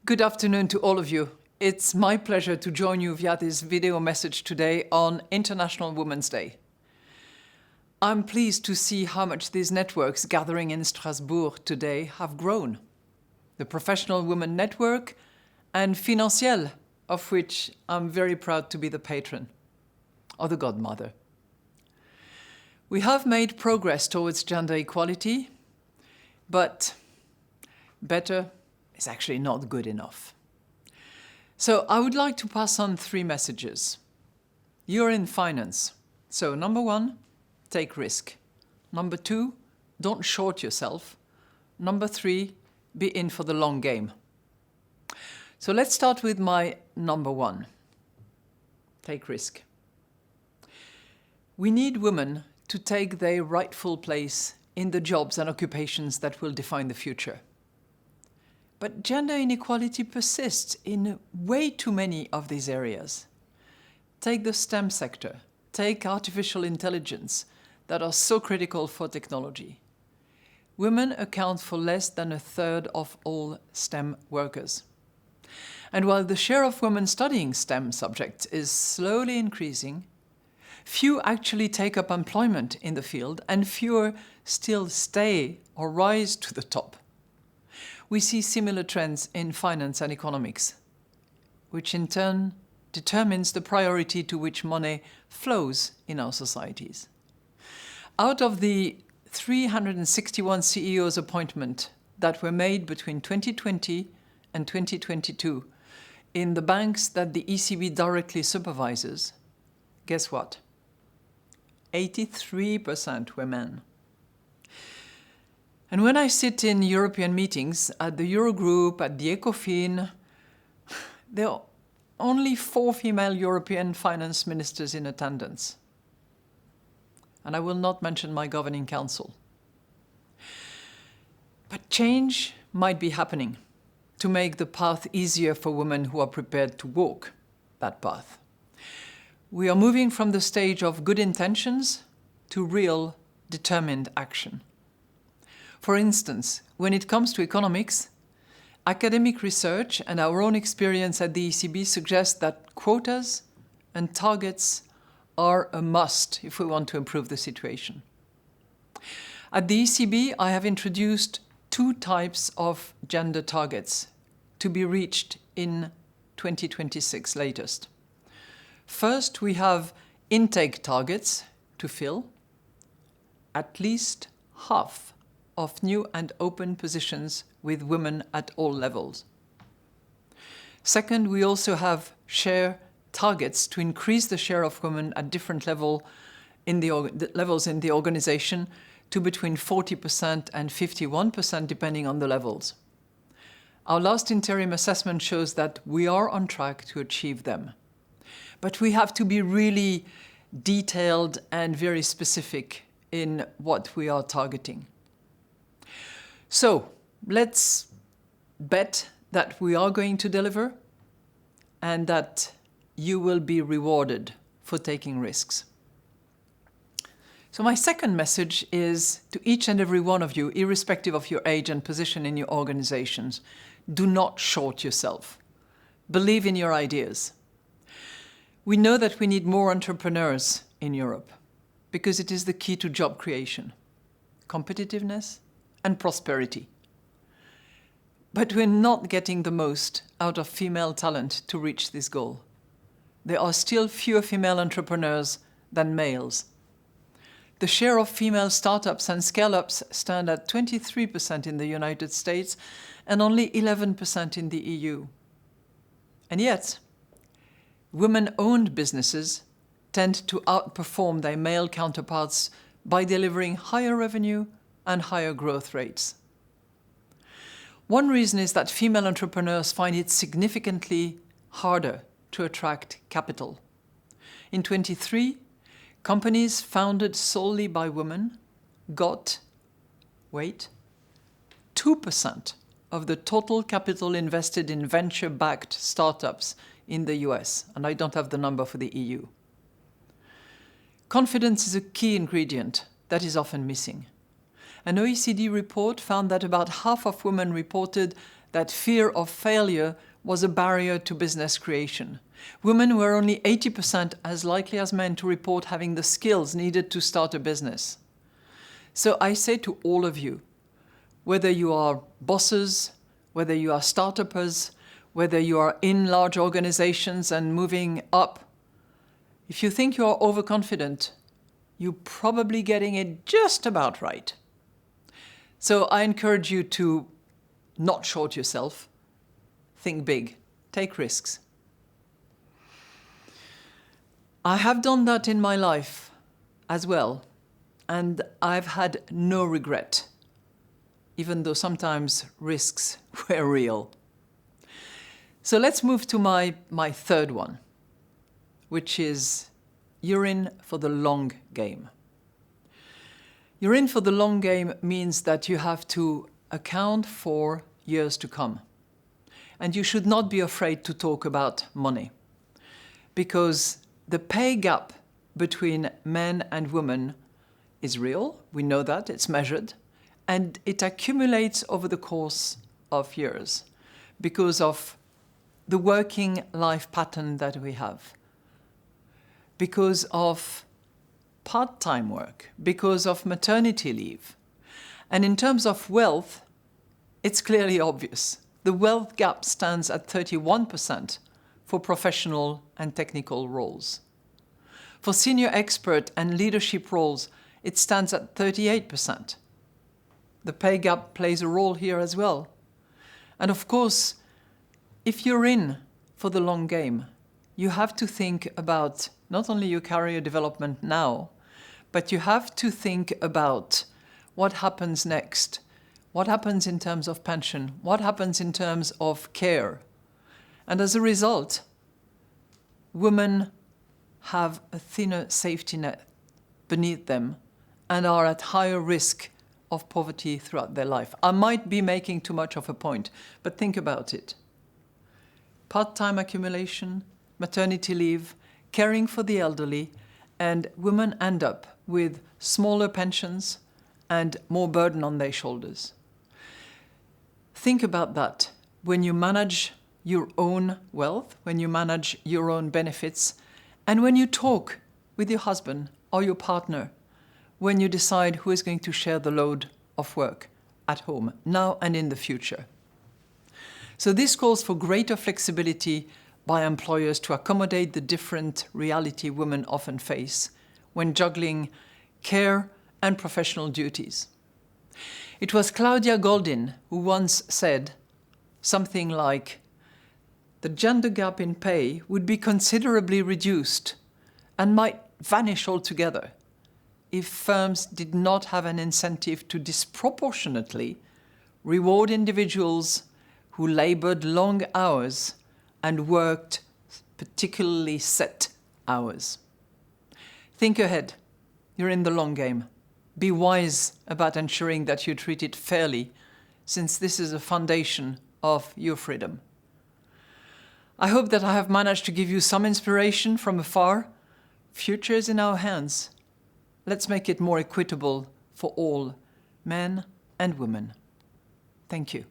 Good afternoon to all of you. It's my pleasure to join you via this video message today on International Women's Day. I'm pleased to see how much these networks gathering in Strasbourg today have grown. The Professional Women Network and Financielle, of which I'm very proud to be the patron, or the godmother. We have made progress towards gender equality, but better is actually not good enough. So I would like to pass on 3 messages. You're in finance. So number 1, take risk. Number 2, don't short yourself. Number 3, be in for the long game. So let's start with my number 1. Take risk. We need women to take their rightful place in the jobs and occupations that will define the future. But gender inequality persists in way too many of these areas. Take the STEM sector, take artificial intelligence that are so critical for technology. Women account for less than a third of all STEM workers. And while the share of women studying STEM subjects is slowly increasing, few actually take up employment in the field and fewer still stay or rise to the top. We see similar trends in finance and economics, which in turn determines the priority to which money flows in our societies. Out of the 361 CEOs appointments that were made between 2020 and 2022 in the banks that the ECB directly supervises, guess what? 83% were men. And when I sit in European meetings at the Eurogroup, at the ECOFIN, there are only 4 female European finance ministers in attendance. And I will not mention my governing council. But change might be happening to make the path easier for women who are prepared to walk that path. We are moving from the stage of good intentions to real, determined action. For instance, when it comes to economics, academic research and our own experience at the ECB suggest that quotas and targets are a must if we want to improve the situation. At the ECB, I have introduced 2 types of gender targets to be reached in 2026 latest. First, we have intake targets to fill at least half of new and open positions with women at all levels. Second, we also have share targets to increase the share of women at different levels in the organization to between 40% and 51%, depending on the levels. Our last interim assessment shows that we are on track to achieve them. But we have to be really detailed and very specific in what we are targeting. So let's bet that we are going to deliver and that you will be rewarded for taking risks. So my second message is to each and every one of you, irrespective of your age and position in your organizations, do not short yourself. Believe in your ideas. We know that we need more entrepreneurs in Europe because it is the key to job creation, competitiveness, and prosperity. But we're not getting the most out of female talent to reach this goal. There are still fewer female entrepreneurs than males. The share of female startups and scale-ups stand at 23% in the United States and only 11% in the EU. And yet, women-owned businesses tend to outperform their male counterparts by delivering higher revenue and higher growth rates. One reason is that female entrepreneurs find it significantly harder to attract capital. In 2023, companies founded solely by women got, 2% of the total capital invested in venture-backed startups in the US, and I don't have the number for the EU. Confidence is a key ingredient that is often missing. An OECD report found that about half of women reported that fear of failure was a barrier to business creation. Women were only 80% as likely as men to report having the skills needed to start a business. So I say to all of you, whether you are bosses, whether you are start-uppers, whether you are in large organizations and moving up, if you think you are overconfident, you're probably getting it just about right. So I encourage you to not short yourself. Think big. Take risks. I have done that in my life as well, and I've had no regret, even though sometimes risks were real. So let's move to my third one, which is you're in for the long game. You're in for the long game means that you have to account for years to come. And you should not be afraid to talk about money, because the pay gap between men and women is real. We know that, it's measured, and it accumulates over the course of years because of the working life pattern that we have, because of part-time work, because of maternity leave. And in terms of wealth, it's clearly obvious. The wealth gap stands at 31% for professional and technical roles. For senior expert and leadership roles, it stands at 38%. The pay gap plays a role here as well. And of course, if you're in for the long game, you have to think about not only your career development now, but you have to think about what happens next. What happens in terms of pension? What happens in terms of care? And as a result, women have a thinner safety net beneath them and are at higher risk of poverty throughout their life. I might be making too much of a point, but think about it. Part-time accumulation, maternity leave, caring for the elderly, and women end up with smaller pensions and more burden on their shoulders. Think about that when you manage your own wealth, when you manage your own benefits, and when you talk with your husband or your partner, when you decide who is going to share the load of work at home, now and in the future. So this calls for greater flexibility by employers to accommodate the different reality women often face when juggling care and professional duties. It was Claudia Goldin who once said something like, the gender gap in pay would be considerably reduced and might vanish altogether if firms did not have an incentive to disproportionately reward individuals who labored long hours and worked particularly set hours. Think ahead. You're in the long game. Be wise about ensuring that you treat it fairly, since this is a foundation of your freedom. I hope that I have managed to give you some inspiration from afar. Future is in our hands. Let's make it more equitable for all, men and women. Thank you.